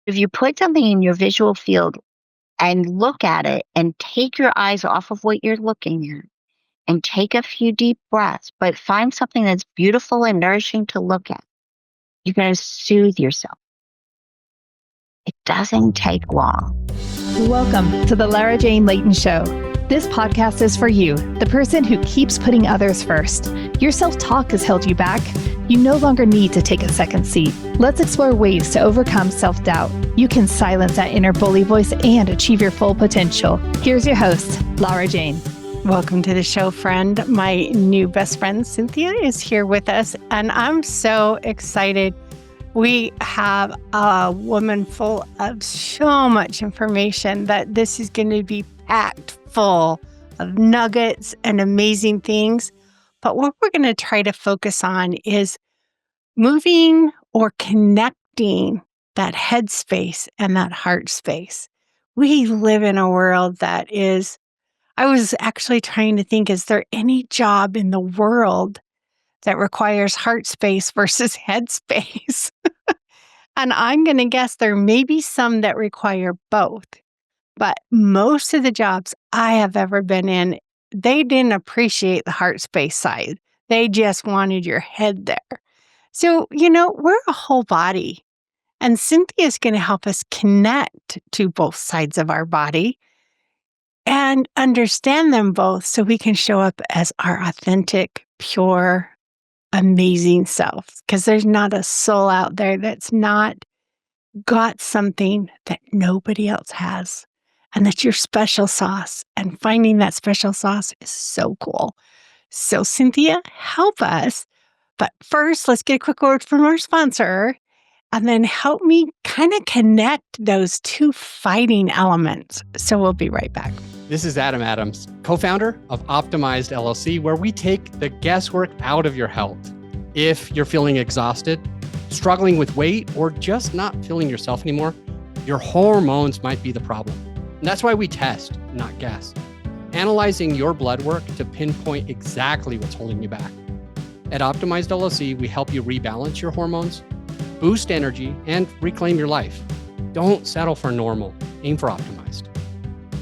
If you put something in your visual field and look at it and take your eyes off of what you're looking at and take a few deep breaths, but find something that's beautiful and nourishing to look at, you're going to soothe yourself. It doesn't take long. Welcome to the Lara Jane Layton Show. This podcast is for you, the person who keeps putting others first. Your self-talk has held you back. You no longer need to take a second seat. Let's explore ways to overcome self-doubt. You can silence that inner bully voice and achieve your full potential. Here's your host, Lara Jane. Welcome to the show, friend. My new best friend, Cynthia, is here with us, and I'm so excited. We have a woman full of so much information that this is going to be packed full of nuggets and amazing things. But what we're going to try to focus on is moving or connecting that head space and that heart space. We live in a world that is, I was actually trying to think, is there any job in the world that requires heart space versus head space? And I'm going to guess there may be some that require both. But most of the jobs I have ever been in, they didn't appreciate the heart space side. They just wanted your head there. So, we're a whole body. And Cynthia is going to help us connect to both sides of our body and understand them both so we can show up as our authentic, pure, amazing self. Because there's not a soul out there that's not got something that nobody else has. And that's your special sauce. And finding that special sauce is so cool. So Cynthia, help us. But first, let's get a quick word from our sponsor. And then help me kind of connect those two fighting elements. So we'll be right back. This is Adam Adams, co-founder of Optimized LLC, where we take the guesswork out of your health. If you're feeling exhausted, struggling with weight, or just not feeling yourself anymore, your hormones might be the problem. And that's why we test, not guess, analyzing your blood work to pinpoint exactly what's holding you back. At Optimized LLC, we help you rebalance your hormones, boost energy, and reclaim your life. Don't settle for normal. Aim for optimized.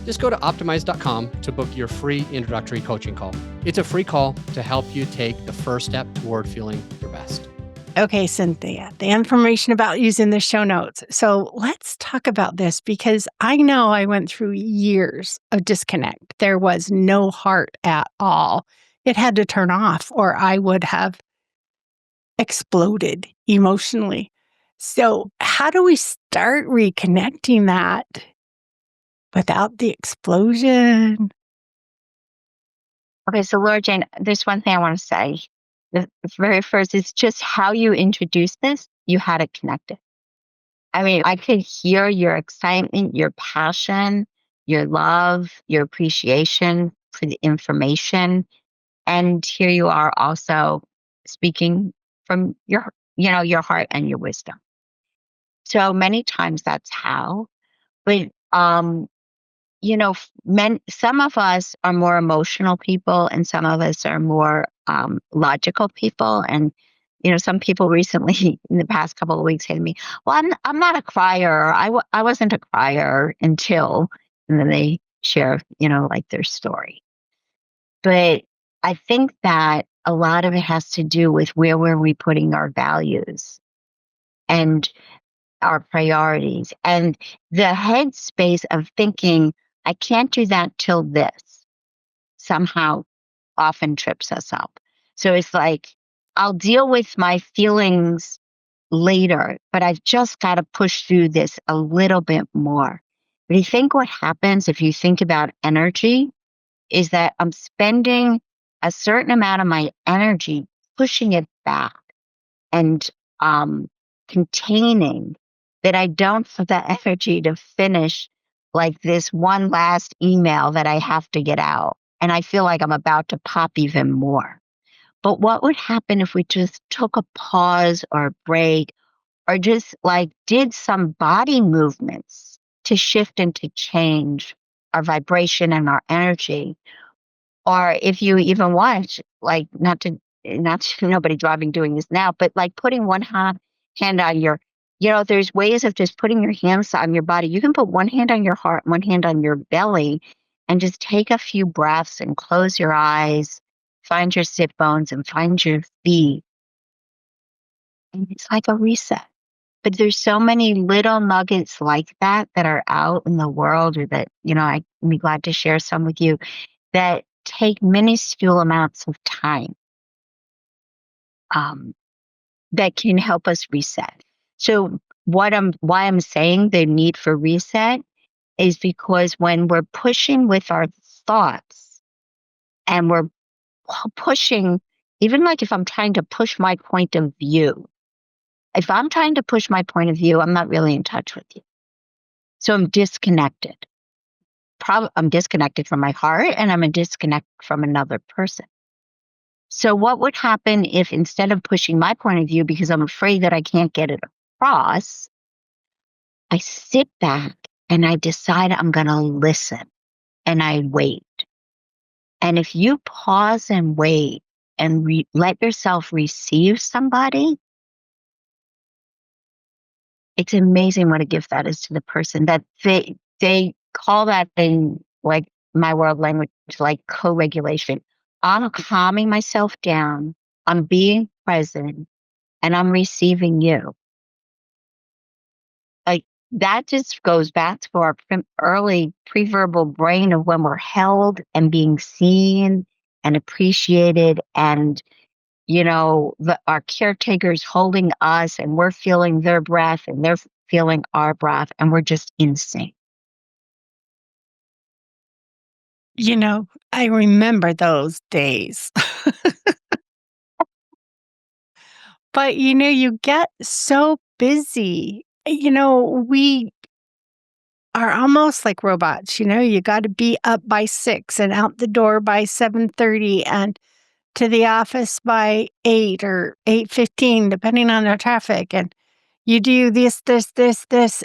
Just go to optimized.com to book your free introductory coaching call. It's a free call to help you take the first step toward feeling your best. Okay, Cynthia, the information about you is in the show notes. So let's talk about this because I know I went through years of disconnect. There was no heart at all. It had to turn off or I would have exploded emotionally. So how do we start reconnecting that without the explosion? Okay, so Laura Jane, there's one thing I want to say. The very first is just how you introduced this, you had it connected. I mean, I could hear your excitement, your passion, your love, your appreciation for the information. And here you are also speaking from your heart and your wisdom. So many times that's how, but, some of us are more emotional people and some of us are more logical people. And, some people recently in the past couple of weeks say to me, well, I'm not a crier. I wasn't a crier until, and then they share, like their story. But I think that a lot of it has to do with where were we putting our values and our priorities and the headspace of thinking, I can't do that till this somehow often trips us up. So it's like, I'll deal with my feelings later, but I've just got to push through this a little bit more. But you think what happens if you think about energy is that I'm spending a certain amount of my energy pushing it back and containing that I don't have the energy to finish like this one last email that I have to get out. And I feel like I'm about to pop even more. But what would happen if we just took a pause or a break or just like did some body movements to shift and to change our vibration and our energy? Or if you even watch, like not to nobody driving doing this now, but like putting one hand on your there's ways of just putting your hands on your body. You can put one hand on your heart, one hand on your belly, and just take a few breaths and close your eyes, find your sit bones and find your feet. And it's like a reset. But there's so many little nuggets like that are out in the world, or that, I'd be glad to share some with you, that take minuscule amounts of time that can help us reset. So why I'm saying the need for reset is because when we're pushing with our thoughts and we're pushing, even like if I'm trying to push my point of view, if I'm trying to push my point of view, I'm not really in touch with you. So I'm disconnected. I'm disconnected from my heart, and I'm a disconnect from another person. So what would happen if, instead of pushing my point of view because I'm afraid that I can't get it across, I sit back and I decide I'm going to listen and I wait. And if you pause and wait and let yourself receive somebody, it's amazing what a gift that is to the person. That they call that thing, like my world language, like co-regulation. I'm calming myself down, I'm being present, and I'm receiving you. Like, that just goes back to our early pre-verbal brain of when we're held and being seen and appreciated, and our caretakers holding us, and we're feeling their breath and they're feeling our breath, and we're just in sync. I remember those days. But, you get so busy. We are almost like robots. You got to be up by 6 and out the door by 7:30 and to the office by 8 or 8:15, depending on the traffic. And you do this,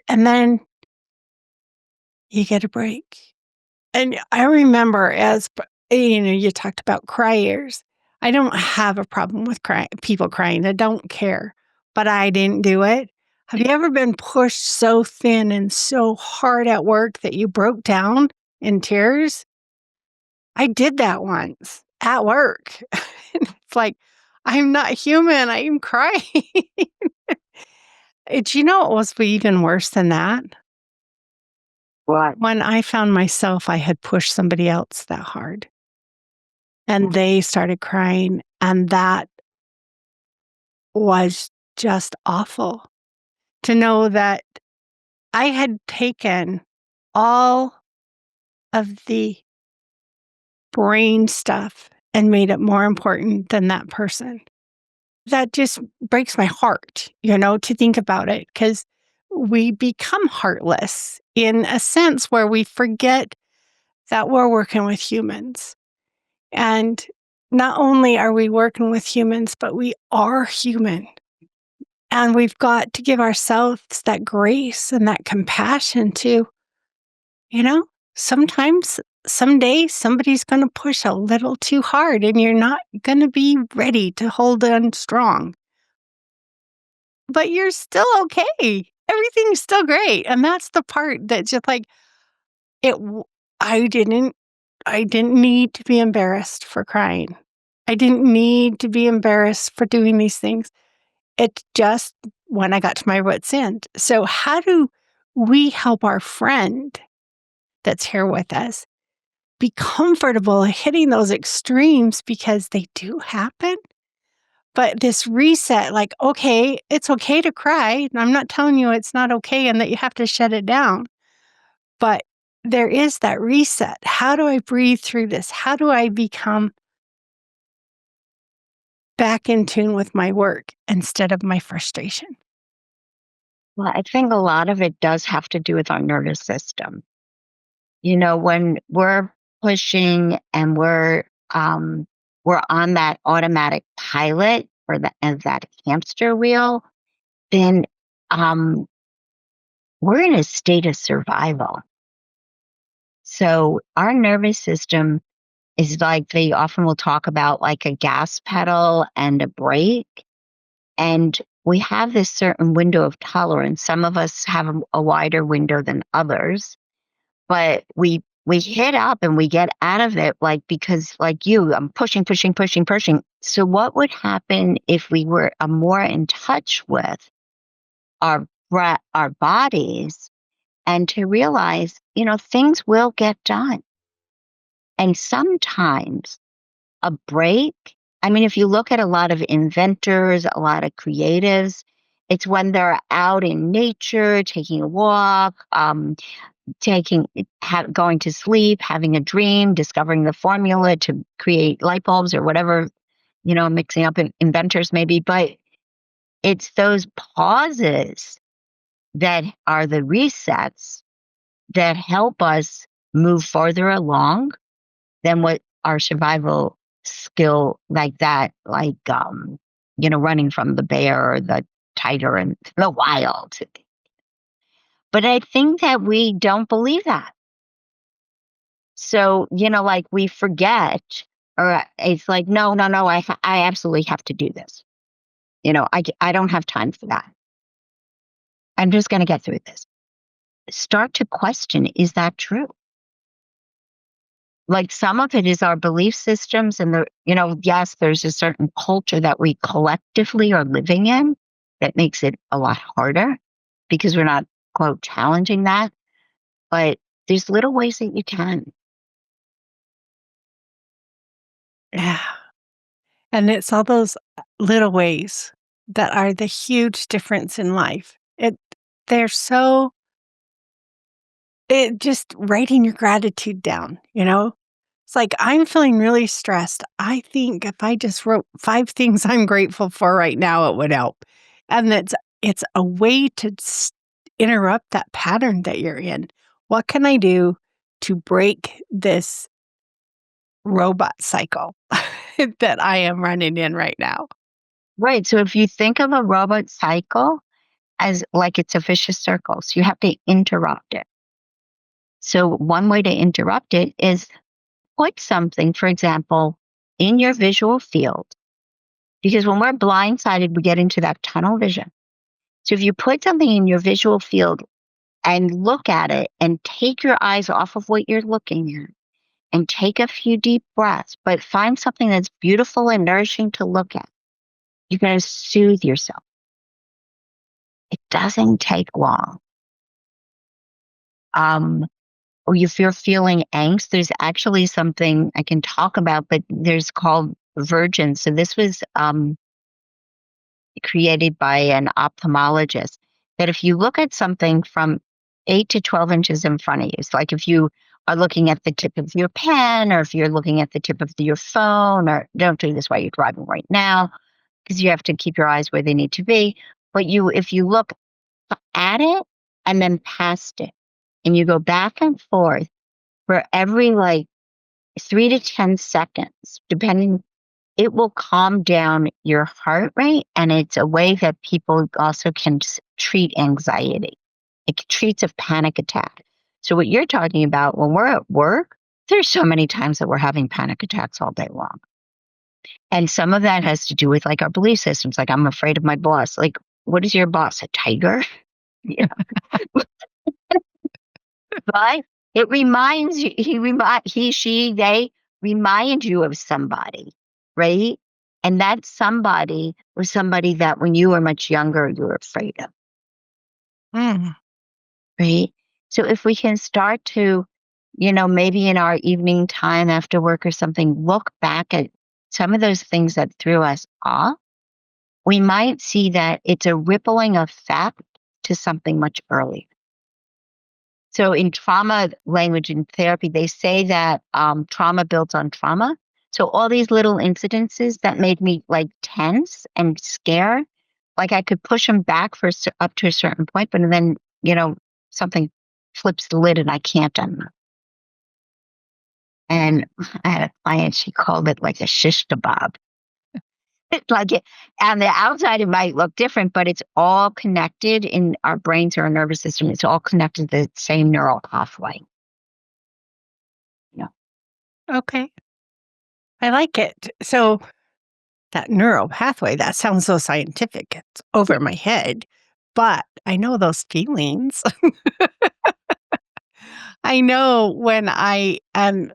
and then you get a break. And I remember, you talked about criers. I don't have a problem with people crying. I don't care, but I didn't do it. Have you ever been pushed so thin and so hard at work that you broke down in tears? I did that once at work. It's like, I'm not human. I am crying. Do you know what was even worse than that? What? When I found myself, I had pushed somebody else that hard and they started crying. And that was just awful to know that I had taken all of the brain stuff and made it more important than that person. That just breaks my heart, to think about it, because we become heartless in a sense where we forget that we're working with humans. And not only are we working with humans, but we are human. And we've got to give ourselves that grace and that compassion to, sometimes, someday, somebody's going to push a little too hard and you're not going to be ready to hold on strong. But you're still okay. Everything's still great. And that's the part that's just like, I didn't need to be embarrassed for crying. I didn't need to be embarrassed for doing these things. It's just when I got to my wit's end. So how do we help our friend that's here with us be comfortable hitting those extremes, because they do happen? But this reset, like, okay, it's okay to cry. I'm not telling you it's not okay and that you have to shut it down. But there is that reset. How do I breathe through this? How do I become back in tune with my work instead of my frustration? Well, I think a lot of it does have to do with our nervous system. When we're pushing and we're on that automatic pilot, or that hamster wheel, then we're in a state of survival. So our nervous system is like, they often will talk about like a gas pedal and a brake. And we have this certain window of tolerance. Some of us have a wider window than others, but we hit up and we get out of it, like, because like you, I'm pushing, pushing, pushing, pushing. So what would happen if we were more in touch with our our bodies, and to realize, things will get done. And sometimes a break, I mean, if you look at a lot of inventors, a lot of creatives, it's when they're out in nature, taking a walk, going to sleep, having a dream, discovering the formula to create light bulbs or whatever, mixing up inventors maybe. But it's those pauses that are the resets that help us move farther along than what our survival skill like that, like, running from the bear or the tiger in the wild. But I think that we don't believe that. So, like, we forget, or it's like, no, no, no, I absolutely have to do this. I don't have time for that. I'm just going to get through this. Start to question, is that true? Like, some of it is our belief systems, and yes, there's a certain culture that we collectively are living in that makes it a lot harder because we're not, quote, challenging that. But there's little ways that you can. Yeah. And it's all those little ways that are the huge difference in life. They're so, just writing your gratitude down, It's like, I'm feeling really stressed. I think if I just wrote 5 things I'm grateful for right now, it would help. And it's a way to interrupt that pattern that you're in. What can I do to break this robot cycle that I am running in right now? Right. So if you think of a robot cycle as like it's a vicious circle, so you have to interrupt it. So one way to interrupt it is put something, for example, in your visual field, because when we're blindsided, we get into that tunnel vision. So if you put something in your visual field and look at it and take your eyes off of what you're looking at and take a few deep breaths, but find something that's beautiful and nourishing to look at, you're going to soothe yourself. It doesn't take long. Or if you're feeling angst, there's actually something I can talk about, but there's called Virgin. So this was created by an ophthalmologist, that if you look at something from 8 to 12 inches in front of you, it's like if you are looking at the tip of your pen, or if you're looking at the tip of your phone, or don't do this while you're driving right now, because you have to keep your eyes where they need to be. But if you look at it and then past it, and you go back and forth for every like 3 to 10 seconds, depending, it will calm down your heart rate. And it's a way that people also can treat anxiety. It treats a panic attack. So what you're talking about, when we're at work, there's so many times that we're having panic attacks all day long. And some of that has to do with like our belief systems. Like, I'm afraid of my boss. Like, what is your boss? A tiger? Yeah. But it reminds you, they remind you of somebody, right? And that somebody was somebody that when you were much younger, you were afraid of, Mm. right? So if we can start to, maybe in our evening time after work or something, look back at some of those things that threw us off, we might see that it's a rippling effect to something much earlier. So in trauma language and therapy, they say that trauma builds on trauma. So all these little incidences that made me like tense and scared, like I could push them back for up to a certain point, but then, something flips the lid and I can't undo. And I had a client, she called it like a shish kebab. It's like on the outside, it might look different, but it's all connected in our brains or our nervous system. It's all connected to the same neural pathway. Okay. I like it. So that neural pathway. That sounds so scientific. It's over my head, but I know those feelings. I know when I am,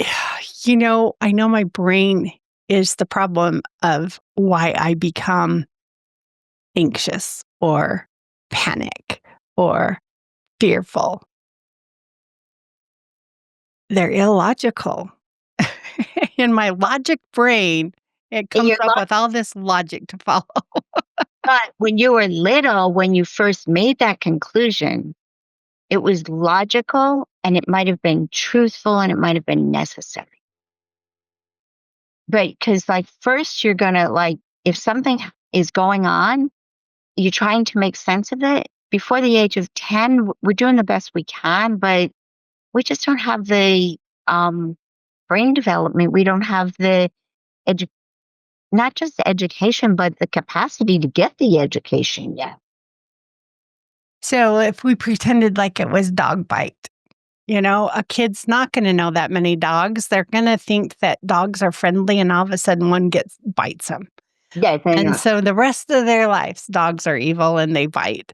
I know my brain is the problem of why I become anxious or panic or fearful. They're illogical. In my logic brain, it And comes up with all this logic to follow. but when you were little, when you first made that conclusion, it was logical and it might have been truthful and it might have been necessary. But because, like, first you're going to, like, if something is going on, you're trying to make sense of it. Before the age of 10, we're doing the best we can, but we just don't have the brain development. We don't have the, not just the education, but the capacity to get the education yet. So if we pretended like it was dog bite, a kid's not going to know that many dogs. They're going to think that dogs are friendly and all of a sudden one bites them. Yes, I know. And so the rest of their lives, dogs are evil and they bite.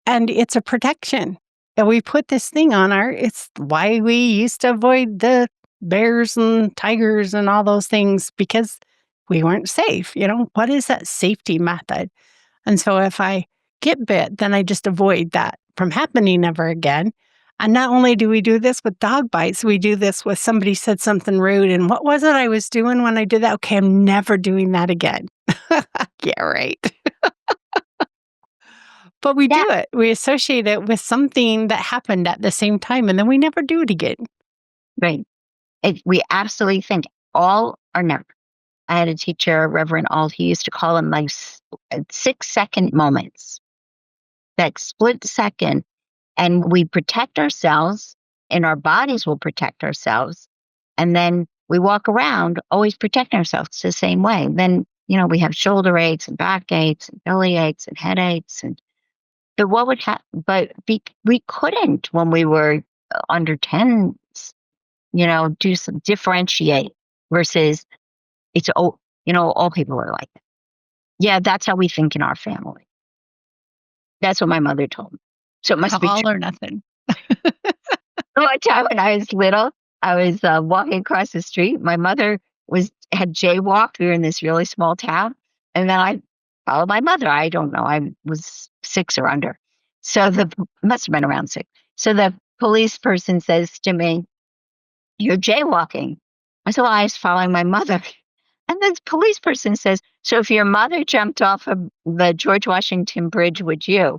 And it's a protection. And we put this thing on it's why we used to avoid the bears and tigers and all those things because we weren't safe. What is that safety method? And so if I get bit, then I just avoid that from happening ever again. And not only do we do this with dog bites, we do this with somebody said something rude. And what was it I was doing when I did that? Okay, I'm never doing that again. Yeah, right. But we do it. We associate it with something that happened at the same time, and then we never do it again. Right. We absolutely think all or never. I had a teacher, Reverend Alt, he used to call them like 6-second moments, that split second. And we protect ourselves and our bodies will protect ourselves. And then we walk around always protecting ourselves the same way. Then, we have shoulder aches and back aches and belly aches and headaches. And so what would happen? But we couldn't when we were under 10, do some differentiate versus it's, all people are like that. Yeah, that's how we think in our family. That's what my mother told me. So it must be all or nothing. One time when I was little, I was walking across the street. My mother had jaywalked. We were in this really small town. And then I followed my mother. I don't know. I was 6 or under. So must have been around 6. So the police person says to me, "You're jaywalking." I said, "Well, I was following my mother." And the police person says, "So if your mother jumped off of the George Washington Bridge, would you?"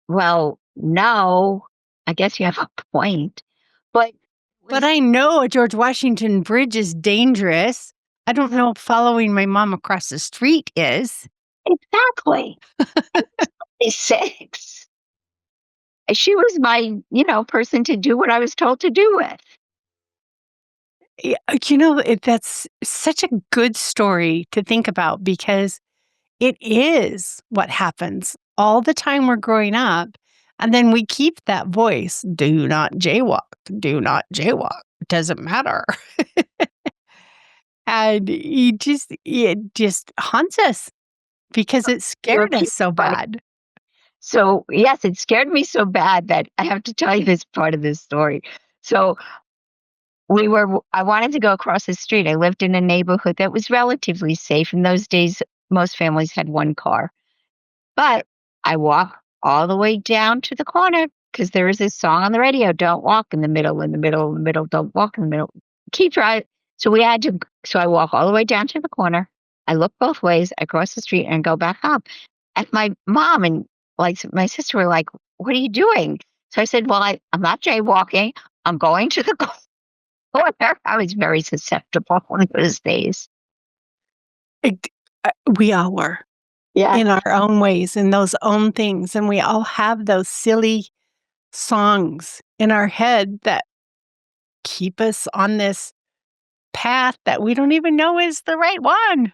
Well, no, I guess you have a point. But I know a George Washington Bridge is dangerous. I don't know if following my mom across the street is. Exactly. 6. She was my, person to do what I was told to do with. That's such a good story to think about because it is what happens all the time we're growing up. And then we keep that voice, do not jaywalk, do not jaywalk. It doesn't matter. And it just haunts us because it scared us so bad. So, yes, it scared me so bad that I have to tell you this part of this story. So I wanted to go across the street. I lived in a neighborhood that was relatively safe. In those days, most families had one car. But I walked all the way down to the corner because there was this song on the radio, "Don't walk in the middle, in the middle, in the middle, don't walk in the middle. Keep driving." So I walk all the way down to the corner. I look both ways, I cross the street and go back up. And my mom and my sister were like, "What are you doing?" So I said, "Well, I'm not jaywalking. I'm going to the corner." I was very susceptible in those days. We all were. Yeah. In our own ways, in those own things. And we all have those silly songs in our head that keep us on this path that we don't even know is the right one.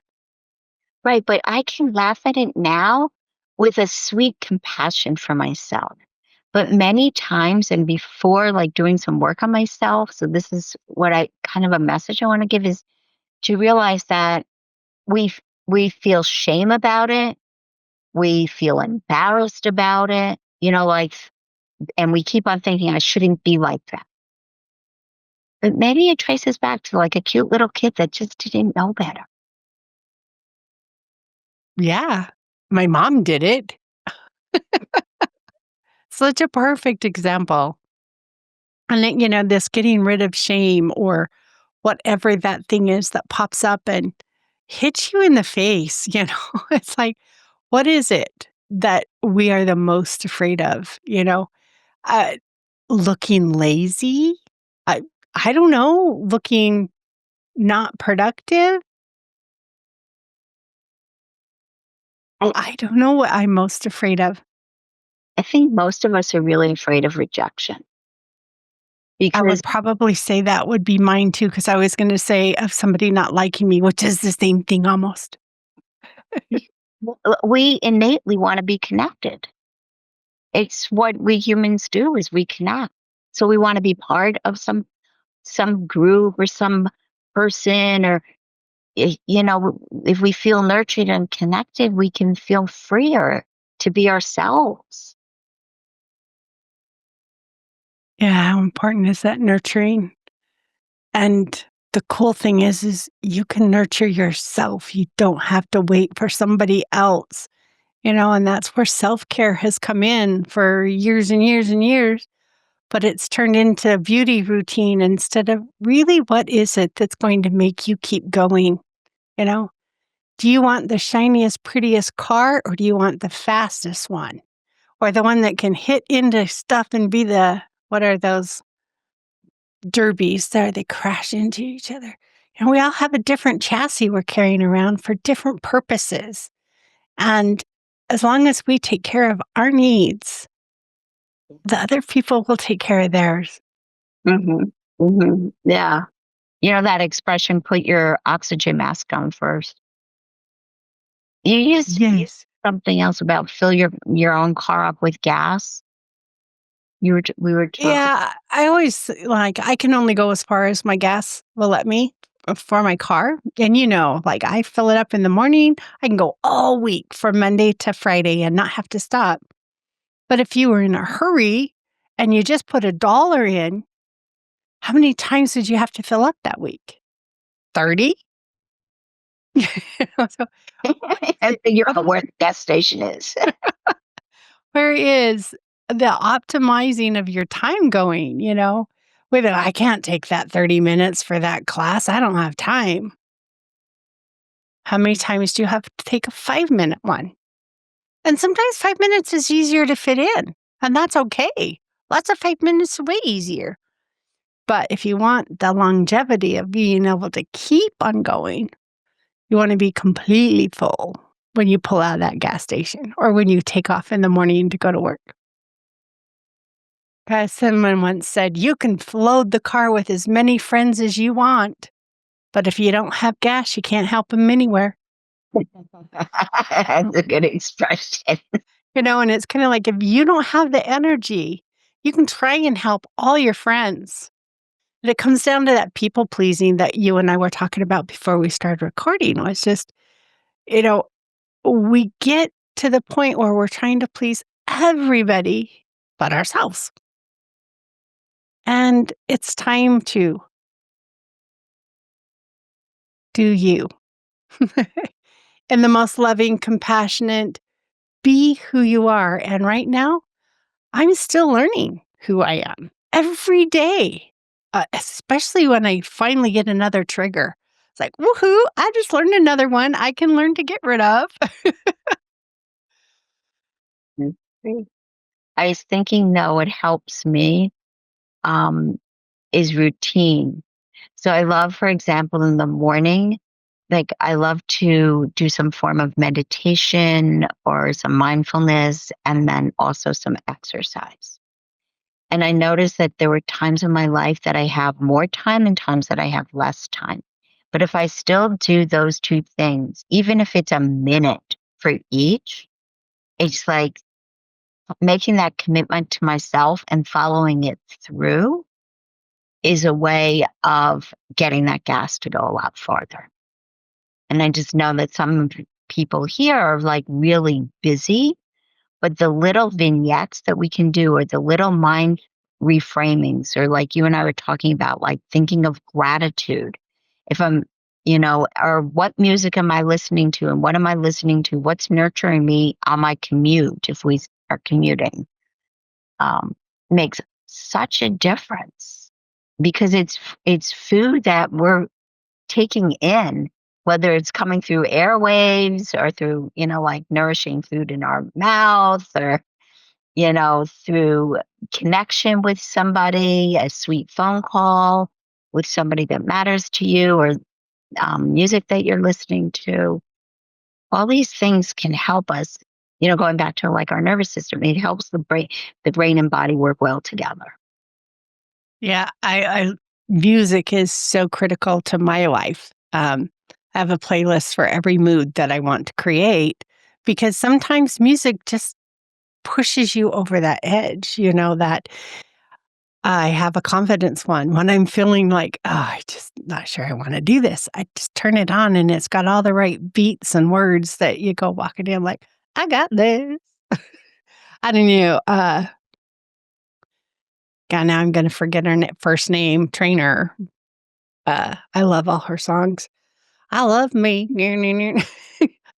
Right, but I can laugh at it now with a sweet compassion for myself. But many times and before, like, doing some work on myself, so this is what kind of a message I want to give is to realize that we we feel shame about it, we feel embarrassed about it, like, and we keep on thinking I shouldn't be like that. But maybe it traces back to like a cute little kid that just didn't know better. Yeah. My mom did it. Such a perfect example. And then, this getting rid of shame or whatever that thing is that pops up and hits you in the face, it's like, what is it that we are the most afraid of? Uh, looking lazy? I, I don't know, looking not productive? I don't know what I'm most afraid of. I think most of us are really afraid of rejection I because would probably say that would be mine too, because I was going to say of somebody not liking me, which is the same thing almost. we innately want to be connected. It's what we humans do is we connect. So we want to be part of some group or some person or if we feel nurtured and connected, we can feel freer to be ourselves. Yeah, how important is that nurturing? And the cool thing is you can nurture yourself. You don't have to wait for somebody else, and that's where self-care has come in for years and years and years, but it's turned into a beauty routine instead of really what is it that's going to make you keep going, you know? Do you want the shiniest, prettiest car or do you want the fastest one? Or the one that can hit into stuff and be what are those derbies there? They crash into each other. And we all have a different chassis we're carrying around for different purposes. And as long as we take care of our needs, the other people will take care of theirs. Yeah. That expression, put your oxygen mask on first. You used to use Yes. something else about fill your own car up with gas. We were talking. Yeah, I always I can only go as far as my gas will let me for my car. And I fill it up in the morning. I can go all week from Monday to Friday and not have to stop. But if you were in a hurry and you just put $1 in, how many times did you have to fill up that week? 30? So And figure out where the gas station is. where is the optimizing of your time going, Whether I can't take that 30 minutes for that class, I don't have time. How many times do you have to take a 5-minute one? And sometimes 5 minutes is easier to fit in, and that's okay. Lots of 5 minutes is way easier. But if you want the longevity of being able to keep on going, you want to be completely full when you pull out of that gas station or when you take off in the morning to go to work. As someone once said, you can load the car with as many friends as you want, but if you don't have gas, you can't help them anywhere. That's a good expression. And it's kind of like if you don't have the energy, you can try and help all your friends. But it comes down to that people pleasing that you and I were talking about before we started recording. It's just, you know, we get to the point where we're trying to please everybody but ourselves. And it's time to do you. And the most loving, compassionate, be who you are. And right now, I'm still learning who I am every day, especially when I finally get another trigger. It's like, woohoo, I just learned another one I can learn to get rid of. I was thinking, though, what helps me um, is routine. So I love, for example, in the morning, like I love to do some form of meditation or some mindfulness and then also some exercise. And I noticed that there were times in my life that I have more time and times that I have less time. But if I still do those two things, even if it's a minute for each, it's like making that commitment to myself and following it through is a way of getting that gas to go a lot farther. And I just know that some people here are like really busy, but the little vignettes that we can do, or the little mind reframings, or like you and I were talking about, like thinking of gratitude. If I'm, or what music am I listening to, and what am I listening to? What's nurturing me on my commute if we are commuting? Makes such a difference, because it's food that we're taking in, whether it's coming through airwaves or through, like nourishing food in our mouth, or, through connection with somebody, a sweet phone call with somebody that matters to you, or music that you're listening to. All these things can help us, going back to like our nervous system. It helps the brain and body work well together. Yeah, I music is so critical to my life. I have a playlist for every mood that I want to create, because sometimes music just pushes you over that edge, that I have a confidence one. When I'm feeling like, oh, I just not sure I want to do this, I just turn it on and it's got all the right beats and words that you go walking in like, I got this. I don't know. God, now I'm going to forget her first name, Trainer. I love all her songs. I love me.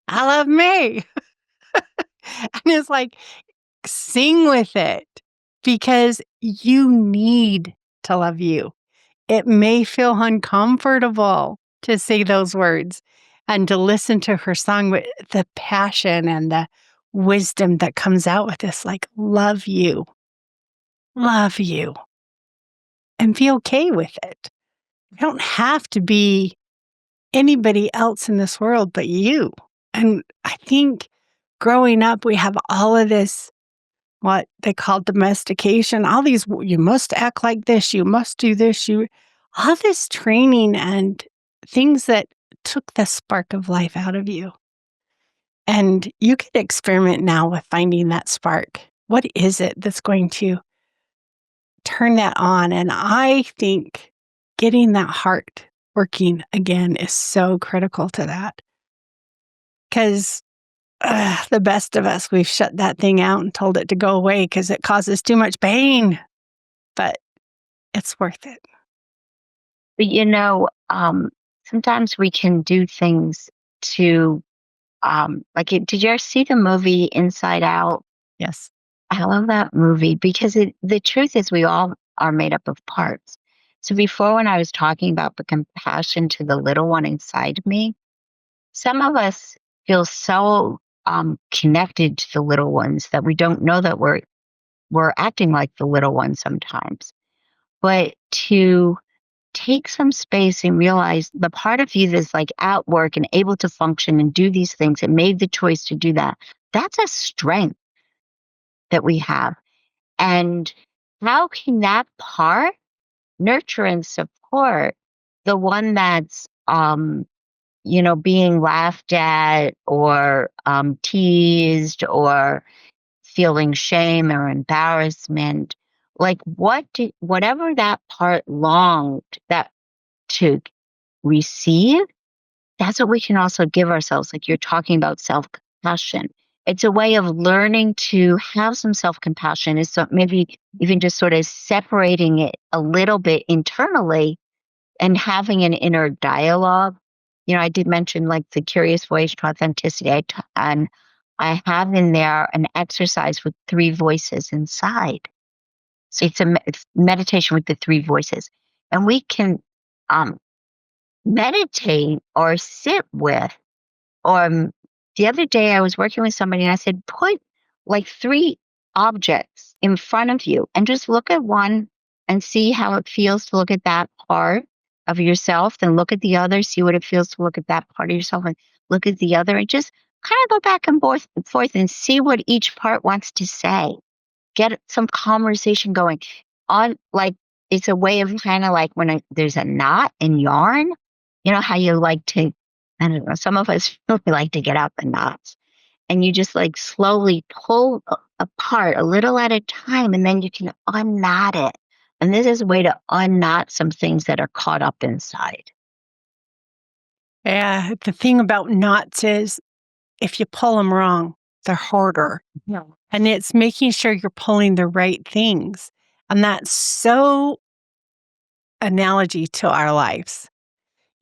I love me. And it's like, sing with it, because you need to love you. It may feel uncomfortable to say those words and to listen to her song with the passion and the wisdom that comes out with this, like, love you, and be okay with it. You don't have to be anybody else in this world but you. And I think growing up, we have all of this, what they call domestication, all these, you must act like this, you must do this, all this training and things that took the spark of life out of you. And you can experiment now with finding that spark. What is it that's going to turn that on? And I think getting that heart working again is so critical to that. Because the best of us, we've shut that thing out and told it to go away because it causes too much pain. But it's worth it. But sometimes we can do things to, did you ever see the movie Inside Out? Yes. I love that movie because the truth is we all are made up of parts. So before, when I was talking about the compassion to the little one inside me, some of us feel so connected to the little ones that we don't know that we're acting like the little one sometimes. But to take some space and realize the part of you that's like at work and able to function and do these things and made the choice to do that, that's a strength that we have. And how can that part nurture and support the one that's being laughed at, or teased, or feeling shame or embarrassment? Like whatever that part longed that to receive, that's what we can also give ourselves. Like you're talking about self-compassion. It's a way of learning to have some self-compassion. Is so maybe even just sort of separating it a little bit internally and having an inner dialogue. I did mention like the curious voyage to authenticity, and I have in there an exercise with 3 voices inside. So it's meditation with the 3 voices, and we can meditate or sit with. Or the other day I was working with somebody and I said, put like 3 objects in front of you and just look at one and see how it feels to look at that part of yourself. Then look at the other, see what it feels to look at that part of yourself, and look at the other, and just kind of go back and forth and see what each part wants to say. Get some conversation going on. Like it's a way of kind of like when there's a knot in yarn, how you like to, I don't know, some of us really like to get out the knots, and you just like slowly pull apart a little at a time, and then you can unknot it And this is a way to unknot some things that are caught up inside. Yeah. The thing about knots is if you pull them wrong, they're harder. Yeah. And it's making sure you're pulling the right things. And that's so analogy to our lives.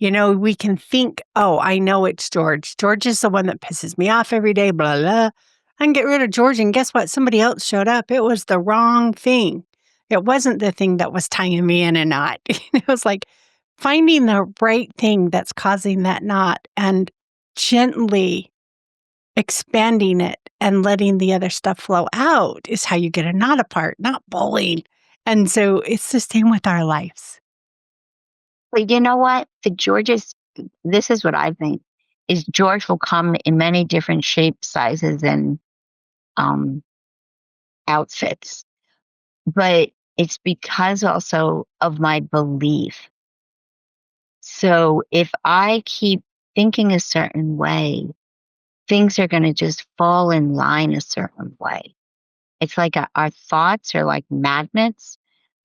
We can think, oh, I know it's George. George is the one that pisses me off every day, blah, blah. I can get rid of George. And guess what? Somebody else showed up. It was the wrong thing. It wasn't the thing that was tying me in a knot. It was like finding the right thing that's causing that knot and gently expanding it and letting the other stuff flow out is how you get a knot apart, not bullying. And so it's the same with our lives. But you know what? This is what I think, is George will come in many different shapes, sizes, and um, outfits. But it's because also of my belief. So if I keep thinking a certain way, things are going to just fall in line a certain way. It's like our thoughts are like magnets.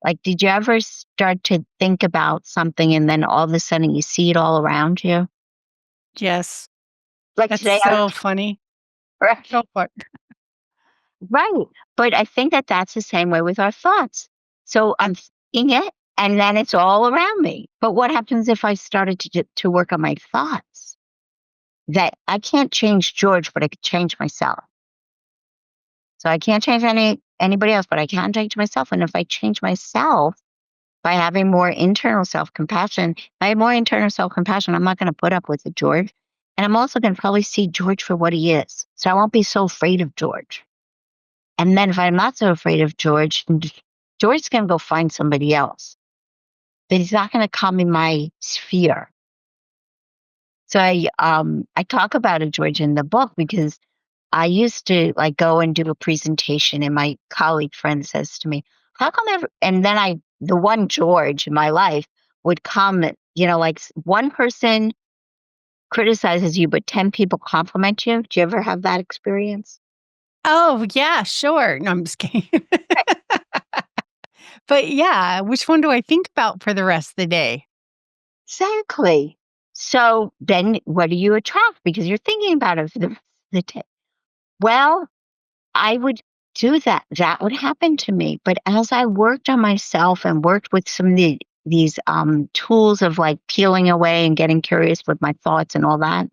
Like, did you ever start to think about something and then all of a sudden you see it all around you? Yes. Like That's today, so funny. right, Go for it. right. But I think that that's the same way with our thoughts. So I'm thinking it and then it's all around me. But what happens if I started to work on my thoughts? That I can't change George, but I could change myself. So I can't change anybody else, but I can change myself. And if I change myself by having more internal self-compassion, if I have more internal self-compassion, I'm not going to put up with it, George. And I'm also going to probably see George for what he is. So I won't be so afraid of George. And then if I'm not so afraid of George, George's going to go find somebody else. But he's not going to come in my sphere. So I talk about it, George, in the book, because I used to like go and do a presentation and my colleague friend says to me, how come and then the one George in my life would come, like one person criticizes you, but 10 people compliment you. Do you ever have that experience? Oh, yeah, sure. No, I'm just kidding. But yeah, which one do I think about for the rest of the day? Exactly. So then what do you attract? Because you're thinking about it for the day. Well, I would do that. That would happen to me. But as I worked on myself and worked with some of these tools of like peeling away and getting curious with my thoughts and all that,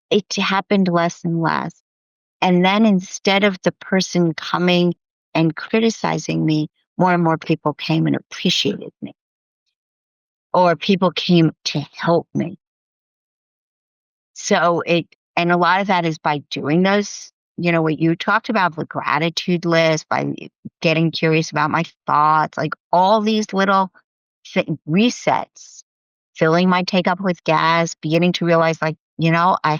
it happened less and less. And then instead of the person coming and criticizing me, more and more people came and appreciated me, or people came to help me. So and a lot of that is by doing those, what you talked about, the gratitude list, by getting curious about my thoughts, like all these little resets, filling my take up with gas, beginning to realize like, I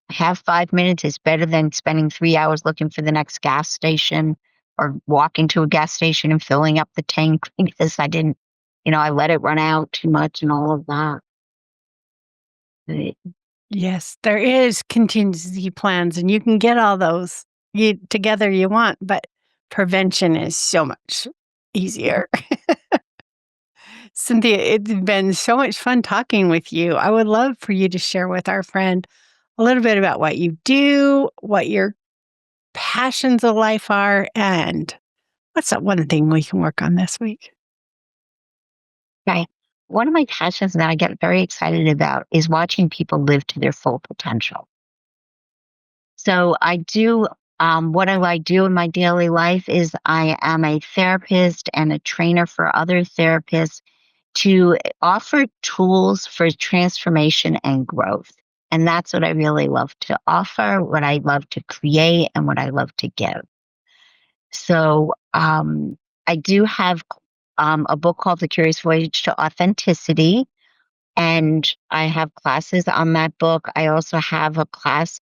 have 5 minutes is better than spending 3 hours looking for the next gas station or walking to a gas station and filling up the tank because I didn't, I let it run out too much and all of that. But Yes, there is contingency plans, and you can get all those together you want, but prevention is so much easier. Cynthia, it's been so much fun talking with you. I would love for you to share with our friend a little bit about what you do, what your passions of life are, and what's that one thing we can work on this week? Okay. One of my passions that I get very excited about is watching people live to their full potential. So I do, what I do in my daily life is I am a therapist and a trainer for other therapists to offer tools for transformation and growth. And that's what I really love to offer, what I love to create, and what I love to give. So I do have a book called The Curious Voyage to Authenticity, and I have classes on that book. I also have a class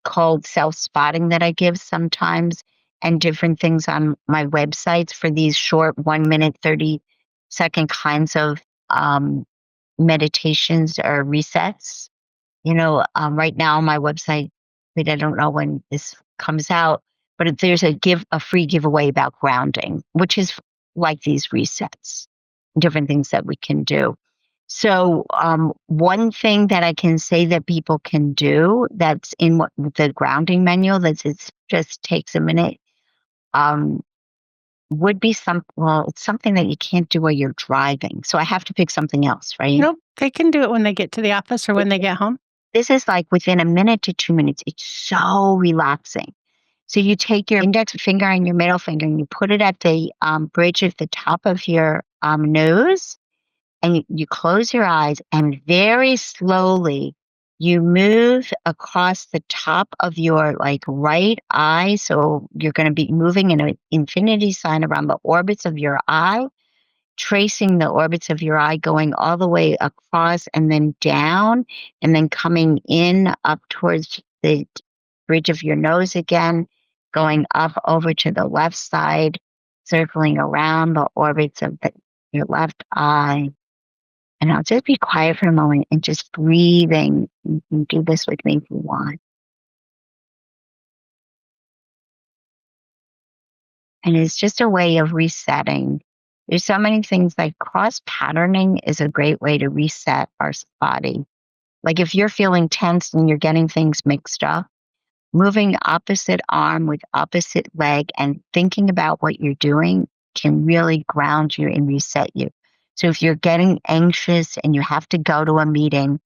called Self-Spotting that I give sometimes, and different things on my websites for these short 1 minute, 30-second kinds of meditations or resets. Right now on my website, but I don't know when this comes out, but there's a free giveaway about grounding, which is like these resets, different things that we can do. So one thing that I can say that people can do that's in the grounding manual that it just takes a minute would be it's something that you can't do while you're driving. So I have to pick something else, right? Nope, they can do it when they get to the office or when they get home. This is like within a minute to 2 minutes. It's so relaxing. So you take your index finger and your middle finger and you put it at the bridge at the top of your nose, and you close your eyes, and very slowly you move across the top of your like right eye. So you're going to be moving in an infinity sign around the orbits of your eye, tracing the orbits of your eye, going all the way across and then down, and then coming in up towards the bridge of your nose again, going up over to the left side, circling around the orbits of your left eye. And I'll just be quiet for a moment and just breathing. You can do this with me if you want. And it's just a way of resetting. There's so many things like cross patterning is a great way to reset our body. Like if you're feeling tense and you're getting things mixed up, moving opposite arm with opposite leg and thinking about what you're doing can really ground you and reset you. So if you're getting anxious and you have to go to a meeting,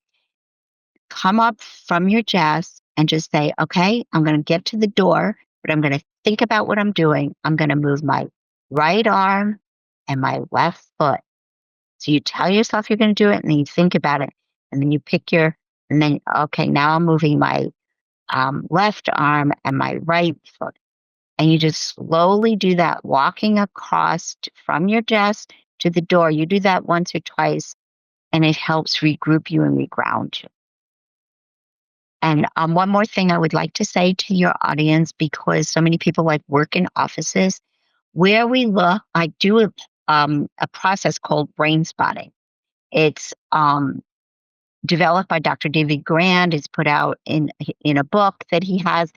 come up from your desk and just say, okay, I'm going to get to the door, but I'm going to think about what I'm doing. I'm going to move my right arm and my left foot. So you tell yourself you're going to do it, and then you think about it, and then you and then, okay, now I'm moving my left arm and my right foot. And you just slowly do that, walking across from your desk to the door. You do that once or twice, and it helps regroup you and reground you. And one more thing I would like to say to your audience, because so many people like work in offices, where we look, I do a process called Brainspotting. It's developed by Dr. David Grand. It's put out in a book that he has,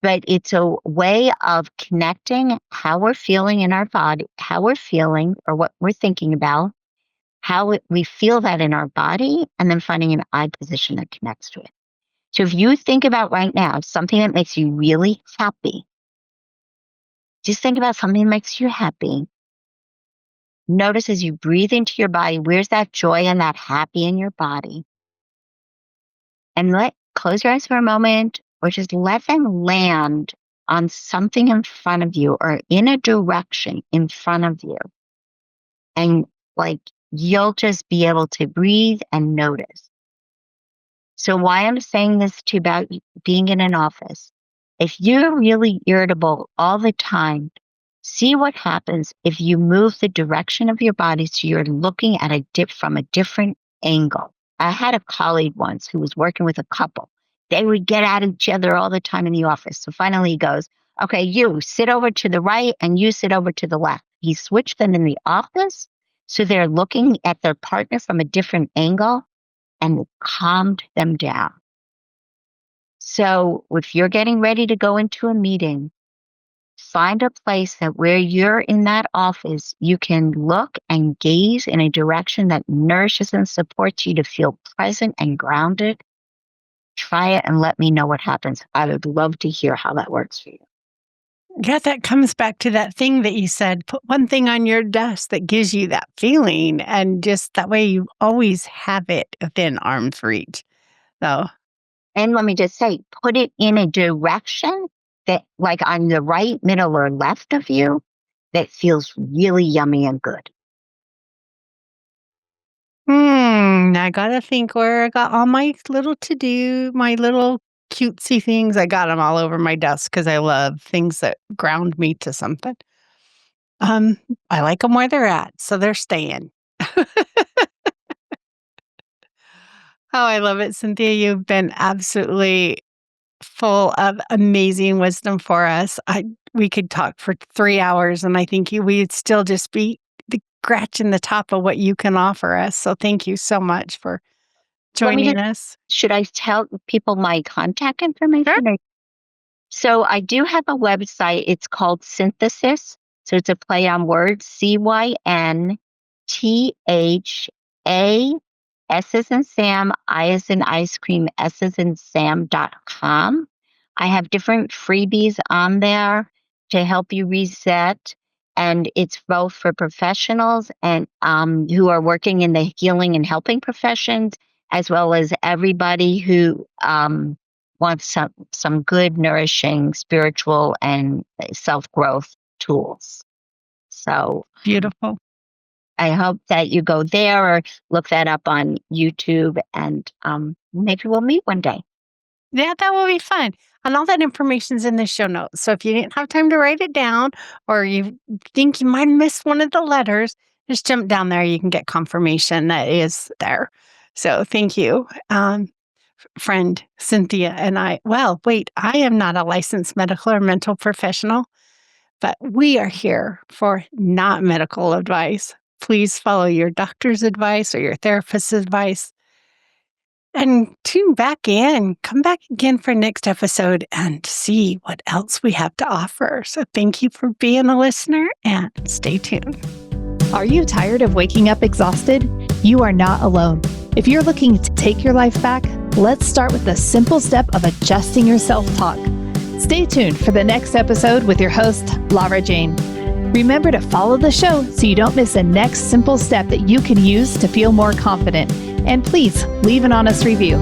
but it's a way of connecting how we're feeling in our body, how we're feeling or what we're thinking about, how we feel that in our body, and then finding an eye position that connects to it. So if you think about right now something that makes you really happy, just think about something that makes you happy. Notice as you breathe into your body, where's that joy and that happy in your body? And close your eyes for a moment, or just let them land on something in front of you or in a direction in front of you. And like you'll just be able to breathe and notice. So why I'm saying this to about being in an office, if you're really irritable all the time, see what happens if you move the direction of your body so you're looking at from a different angle. I had a colleague once who was working with a couple. They would get at each other all the time in the office. So finally he goes, okay, you sit over to the right and you sit over to the left. He switched them in the office so they're looking at their partner from a different angle, and it calmed them down. So if you're getting ready to go into a meeting, find a place that where you're in that office, you can look and gaze in a direction that nourishes and supports you to feel present and grounded. Try it and let me know what happens. I would love to hear how that works for you. Yeah, that comes back to that thing that you said, put one thing on your desk that gives you that feeling. And just that way you always have it within arm's reach. So, And let me just say, put it in a direction that like on the right, middle, or left of you that feels really yummy and good. I gotta think where I got all my little to-do, my little cutesy things. I got them all over my desk because I love things that ground me to something. I like them where they're at, so they're staying. Oh, I love it, Cynthia. You've been absolutely full of amazing wisdom for us. We could talk for 3 hours, and I think we'd still just be scratching the top of what you can offer us. So thank you so much for joining us. Should I tell people my contact information? Sure. So I do have a website. It's called Synthesis, So it's a play on words, CYNTHA, S as in Sam, I as in ice cream, S as in Sam.com. I have different freebies on there to help you reset. And it's both for professionals and who are working in the healing and helping professions, as well as everybody who wants some good, nourishing, spiritual and self-growth tools. So Beautiful. I hope that you go there or look that up on YouTube, and maybe we'll meet one day. Yeah, that will be fun. And all that information's in the show notes. So if you didn't have time to write it down or you think you might miss one of the letters, just jump down there. You can get confirmation that is there. So thank you, friend Cynthia and I. Well, wait, I am not a licensed medical or mental professional, but we are here for not medical advice. Please follow your doctor's advice or your therapist's advice. And tune back in, come back again for next episode and see what else we have to offer. So thank you for being a listener and stay tuned. Are you tired of waking up exhausted? You are not alone. If you're looking to take your life back, let's start with the simple step of adjusting your self-talk. Stay tuned for the next episode with your host, Lara Jane. Remember to follow the show so you don't miss the next simple step that you can use to feel more confident. And please leave an honest review.